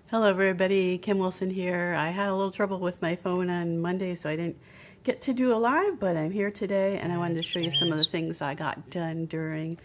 Hello everybody, Kim Wilson here. I had a little trouble with my phone on Monday, so I didn't get to do a live, but I'm here today and I wanted to show you some of the things I got done during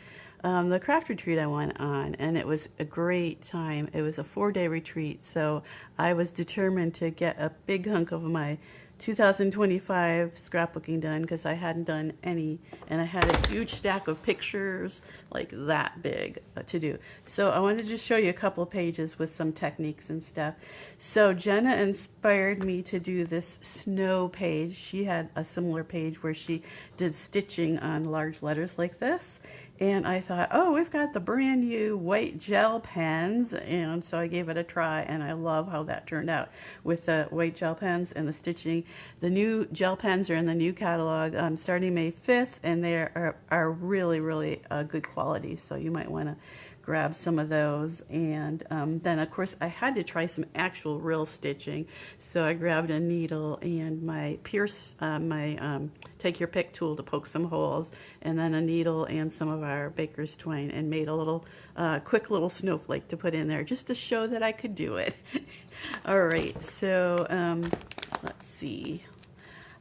the craft retreat I went on, and it was a great time. It was a 4-day retreat, so I was determined to get a big hunk of my 2025 scrapbooking done because I hadn't done any, and I had a huge stack of pictures like that big to do. So I wanted to just show you a couple of pages with some techniques and stuff. So Jenna inspired me to do this snow page. She had a similar page where she did stitching on large letters like this. And I thought, oh, we've got the brand new white gel pens. And so I gave it a try, and I love how that turned out with the white gel pens and the stitching. The new gel pens are in the new catalog starting May 5th, and they are really, really good quality. So you might want to grab some of those. And then of course I had to try some actual real stitching, so I grabbed a needle and my take your pick tool to poke some holes, and then a needle and some of our baker's twine, and made a little quick little snowflake to put in there just to show that I could do it. All right, so let's see.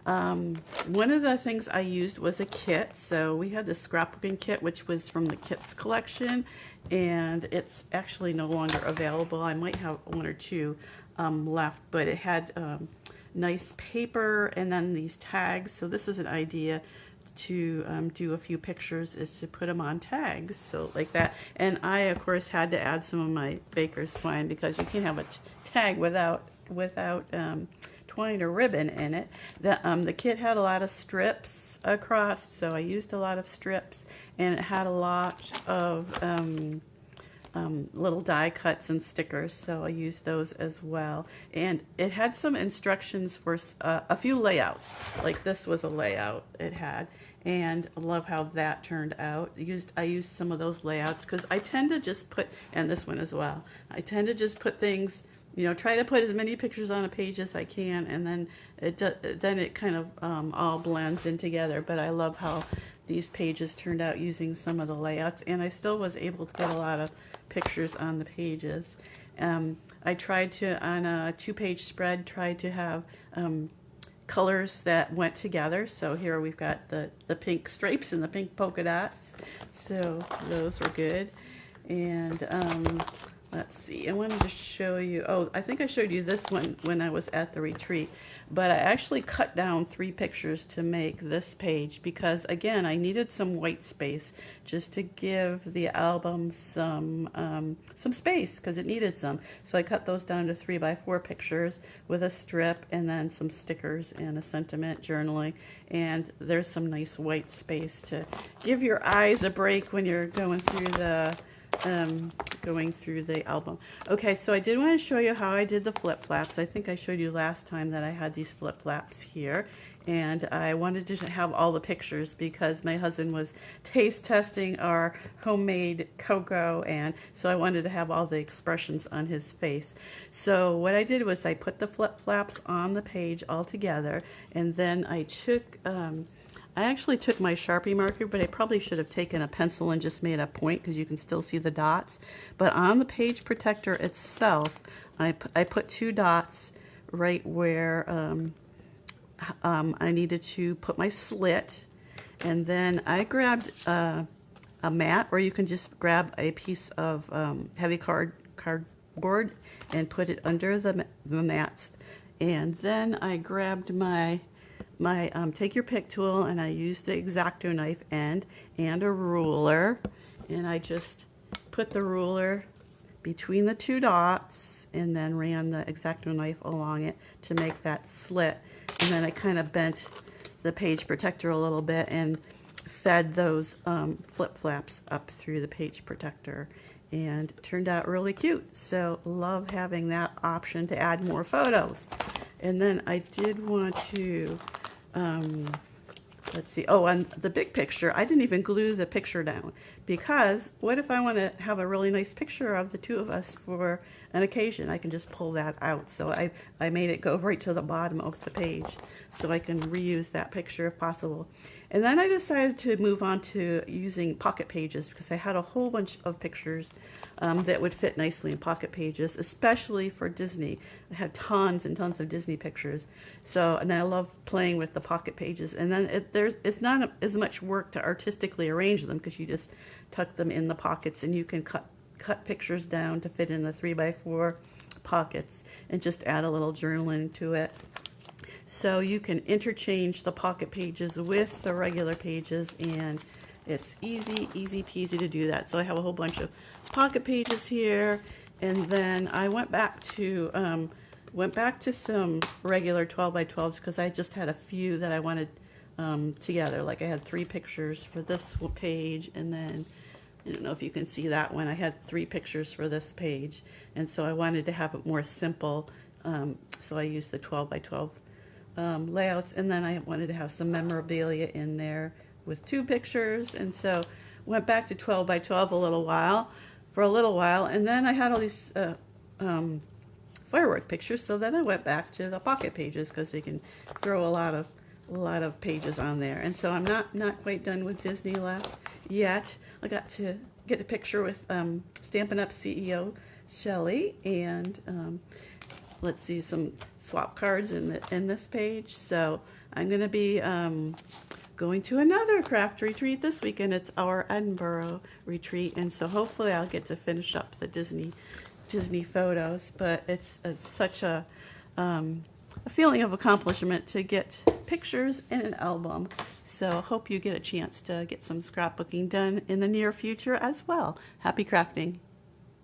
One of the things I used was a kit. So we had the scrapbooking kit, which was from the kits collection, and it's actually no longer available. I might have one or two left, but it had nice paper and then these tags. So this is an idea to do a few pictures, is to put them on tags, so like that. And I of course had to add some of my baker's twine because you can't have a tag without twine or ribbon in it. The kit had a lot of strips across, so I used a lot of strips, and it had a lot of little die cuts and stickers, so I used those as well. And it had some instructions for a few layouts, like this was a layout it had, and I love how that turned out. I used some of those layouts because I tend to just put, and this one as well, I tend to just put things, you know, try to put as many pictures on a page as I can, and then it kind of all blends in together. But I love how these pages turned out using some of the layouts, and I still was able to get a lot of pictures on the pages. I tried to, on a 2-page spread, tried to have colors that went together. So here we've got the pink stripes and the pink polka dots, so those were good. And let's see, I wanted to show you, oh, I think I showed you this one when I was at the retreat, but I actually cut down 3 pictures to make this page because, again, I needed some white space just to give the album some space, because it needed some. So I cut those down to 3x4 pictures with a strip and then some stickers and a sentiment journaling, and there's some nice white space to give your eyes a break when you're going through the album. Okay, so I did want to show you how I did the flip flaps. I think I showed you last time that I had these flip flaps here, and I wanted to have all the pictures because my husband was taste testing our homemade cocoa, and so I wanted to have all the expressions on his face. So what I did was I put the flip flaps on the page all together, and then I actually took my Sharpie marker, but I probably should have taken a pencil and just made a point because you can still see the dots. But on the page protector itself, I put 2 dots right where I needed to put my slit. And then I grabbed a mat, or you can just grab a piece of heavy cardboard and put it under the mat. And then I grabbed my take your pick tool, and I used the X-Acto knife end and a ruler, and I just put the ruler between the 2 dots and then ran the X-Acto knife along it to make that slit. And then I kind of bent the page protector a little bit and fed those flip flaps up through the page protector, and it turned out really cute. So love having that option to add more photos. And then I did want to let's see, oh, on the big picture, I didn't even glue the picture down, because what if I want to have a really nice picture of the 2 of us for an occasion? I can just pull that out. So I made it go right to the bottom of the page so I can reuse that picture if possible. And then I decided to move on to using pocket pages because I had a whole bunch of pictures that would fit nicely in pocket pages, especially for Disney. I had tons and tons of Disney pictures. So, and I love playing with the pocket pages. And then it's not as much work to artistically arrange them because you just tuck them in the pockets, and you can cut pictures down to fit in the 3x4 pockets and just add a little journaling to it. So you can interchange the pocket pages with the regular pages, and it's easy peasy to do that. So I have a whole bunch of pocket pages here, and then I went back to some regular 12x12s because I just had a few that I wanted together. Like I had 3 pictures for this page, and then I don't know if you can see that one. I had 3 pictures for this page, and so I wanted to have it more simple. So I used the 12x12 layouts, and then I wanted to have some memorabilia in there with 2 pictures, and so went back to 12x12 for a little while, and then I had all these firework pictures, so then I went back to the pocket pages because they can throw a lot of pages on there. And so I'm not quite done with Disney left yet. I got to get a picture with Stampin' Up! CEO Shelley, and let's see, some swap cards in this page. So I'm going to be going to another craft retreat this weekend. It's our Edinburgh retreat, and so hopefully I'll get to finish up the Disney photos. But it's such a feeling of accomplishment to get pictures in an album. So hope you get a chance to get some scrapbooking done in the near future as well. Happy crafting.